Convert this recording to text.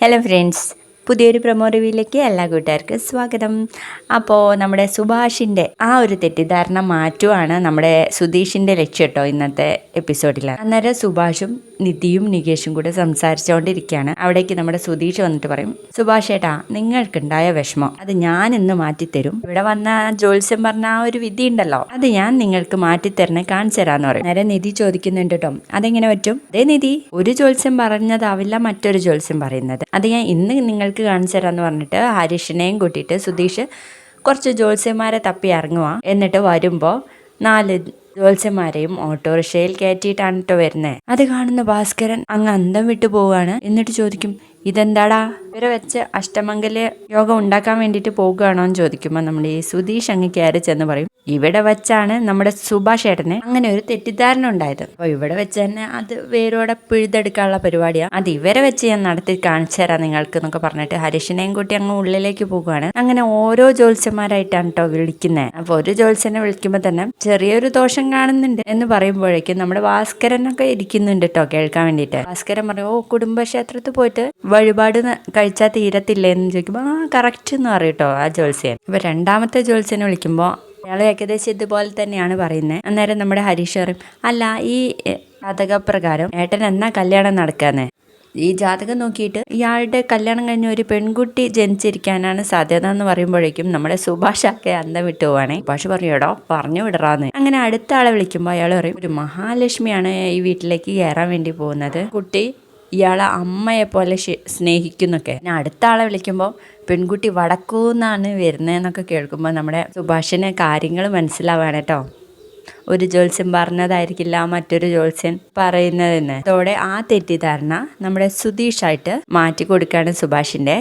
Hello friends, പുതിയൊരു promo റിവ്യൂയിലേക്ക് എല്ലാ കൂട്ടുകാർക്കും സ്വാഗതം. അപ്പോൾ നമ്മുടെ സുഭാഷിൻ്റെ ആ ഒരു തെറ്റിദ്ധാരണ മാറ്റുവാണ് നമ്മുടെ സുധീഷിൻ്റെ ലക്ഷ്യം കേട്ടോ ഇന്നത്തെ എപ്പിസോഡിൽ. അന്നേരം സുഭാഷും നിധിയും നികേഷും കൂടെ സംസാരിച്ചുകൊണ്ടിരിക്കുകയാണ്. അവിടേക്ക് നമ്മുടെ സുധീഷ് വന്നിട്ട് പറയും, സുഭാഷ് ഏട്ടാ, നിങ്ങൾക്കുണ്ടായ വിഷമം അത് ഞാൻ ഇന്ന് മാറ്റിത്തരും. ഇവിടെ വന്ന ജോത്സ്യം പറഞ്ഞ ആ ഒരു വിധി ഉണ്ടല്ലോ, അത് ഞാൻ നിങ്ങൾക്ക് മാറ്റിത്തരണേ, കാണിച്ചു തരാന്ന് പറയും. നേരെ നിധി ചോദിക്കുന്നുണ്ട് കേട്ടോ, അതെങ്ങനെ പറ്റും? അതേ നിധി, ഒരു ജോത്സ്യം പറഞ്ഞതാവില്ല മറ്റൊരു ജോത്സ്യം പറയുന്നത്, അത് ഞാൻ ഇന്ന് നിങ്ങൾക്ക് കാണിച്ചു തരാമെന്ന് പറഞ്ഞിട്ട് ഹരീഷിനെയും കൂട്ടിയിട്ട് സുധീഷ് കുറച്ച് ജോത്സ്യന്മാരെ തപ്പി ഇറങ്ങുക. എന്നിട്ട് വരുമ്പോൾ 4 ജോത്സ്യന്മാരെയും ഓട്ടോറിക്ഷയിൽ കയറ്റിയിട്ടാണ് കേട്ടോ വരുന്നത്. അത് കാണുന്ന ഭാസ്കരൻ അങ്ങ് അന്തം വിട്ടു പോവുകയാണ്. എന്നിട്ട് ചോദിക്കും, ഇതെന്താടാ, ഇവരെ വെച്ച് അഷ്ടമംഗല യോഗം ഉണ്ടാക്കാൻ വേണ്ടിയിട്ട് പോകുകയാണോ എന്ന് ചോദിക്കുമ്പോൾ നമ്മുടെ ഈ സുധീഷ് അങ്ങ് കയറി ചെന്ന് പറയും, ഇവിടെ വെച്ചാണ് നമ്മുടെ സുഭാഷ് ഏട്ടനെ അങ്ങനെ ഒരു തെറ്റിദ്ധാരണ ഉണ്ടായത്. അപ്പോൾ ഇവിടെ വെച്ച് തന്നെ അത് വേരോടെ പിഴുതെടുക്കാനുള്ള പരിപാടിയാണ്, അത് ഇവരെ വെച്ച് ഞാൻ നടത്തി കാണിച്ചു തരാം നിങ്ങൾക്ക് എന്നൊക്കെ പറഞ്ഞിട്ട് ഹരീഷിനെയും കൂട്ടി അങ്ങ് ഉള്ളിലേക്ക് പോകുകയാണ്. അങ്ങനെ ഓരോ ജോത്സ്യന്മാരായിട്ടാണ് കേട്ടോ വിളിക്കുന്നത്. അപ്പോൾ ഒരു ജോത്സ്യനെ വിളിക്കുമ്പോൾ തന്നെ ചെറിയൊരു ദോഷം കാണുന്നുണ്ട് എന്ന് പറയുമ്പോഴേക്കും നമ്മുടെ ഭാസ്കരനൊക്കെ ഇരിക്കുന്നുണ്ട് കേട്ടോ കേൾക്കാൻ വേണ്ടിയിട്ട്. ഭാസ്കരൻ പറയും, ഓ, കുടുംബക്ഷേത്രത്തിൽ പോയിട്ട് വഴിപാട് കഴിച്ചാൽ തീരത്തില്ലേ എന്ന് ചോദിക്കുമ്പോൾ ആ കറക്റ്റ് എന്ന് പറയും കേട്ടോ ആ ജോത്സ്യൻ. ഇപ്പൊ രണ്ടാമത്തെ ജോത്സ്യനെ വിളിക്കുമ്പോൾ അയാൾ ഏകദേശം ഇതുപോലെ തന്നെയാണ് പറയുന്നത്. അന്നേരം നമ്മുടെ ഹരീഷ് പറയും, അല്ല, ഈ ജാതകപ്രകാരം ഏട്ടൻ എന്നാ കല്യാണം നടക്കാന്ന്, ഈ ജാതകം നോക്കിയിട്ട് ഇയാളുടെ കല്യാണം കഴിഞ്ഞ ഒരു പെൺകുട്ടി ജനിച്ചിരിക്കാനാണ് സാധ്യത എന്ന് പറയുമ്പോഴേക്കും നമ്മുടെ സുഭാഷൊക്കെ അന്തം വിട്ടു പോവാണേ. സുഭാഷ് പറയൂടോ, പറഞ്ഞു വിടറാന്ന്. അങ്ങനെ അടുത്ത ആളെ വിളിക്കുമ്പോൾ അയാൾ പറയും, ഒരു മഹാലക്ഷ്മിയാണ് ഈ വീട്ടിലേക്ക് കയറാൻ വേണ്ടി പോകുന്നത്, കുട്ടി ഇയാളെ അമ്മയെ പോലെ സ്നേഹിക്കുന്നൊക്കെ. പിന്നെ അടുത്ത ആളെ വിളിക്കുമ്പോൾ പെൺകുട്ടി വടക്കൂന്നാണ് വരുന്നതെന്നൊക്കെ കേൾക്കുമ്പോൾ നമ്മുടെ സുഭാഷിന് കാര്യങ്ങൾ മനസ്സിലാവാണ് കേട്ടോ. ഒരു ജോത്സ്യൻ പറഞ്ഞതായിരിക്കില്ല മറ്റൊരു ജോത്സ്യൻ പറയുന്നതെന്ന്. അതോടെ ആ തെറ്റിദ്ധാരണ നമ്മുടെ സുധീഷായിട്ട് മാറ്റി കൊടുക്കുകയാണ് സുഭാഷിന്റെ.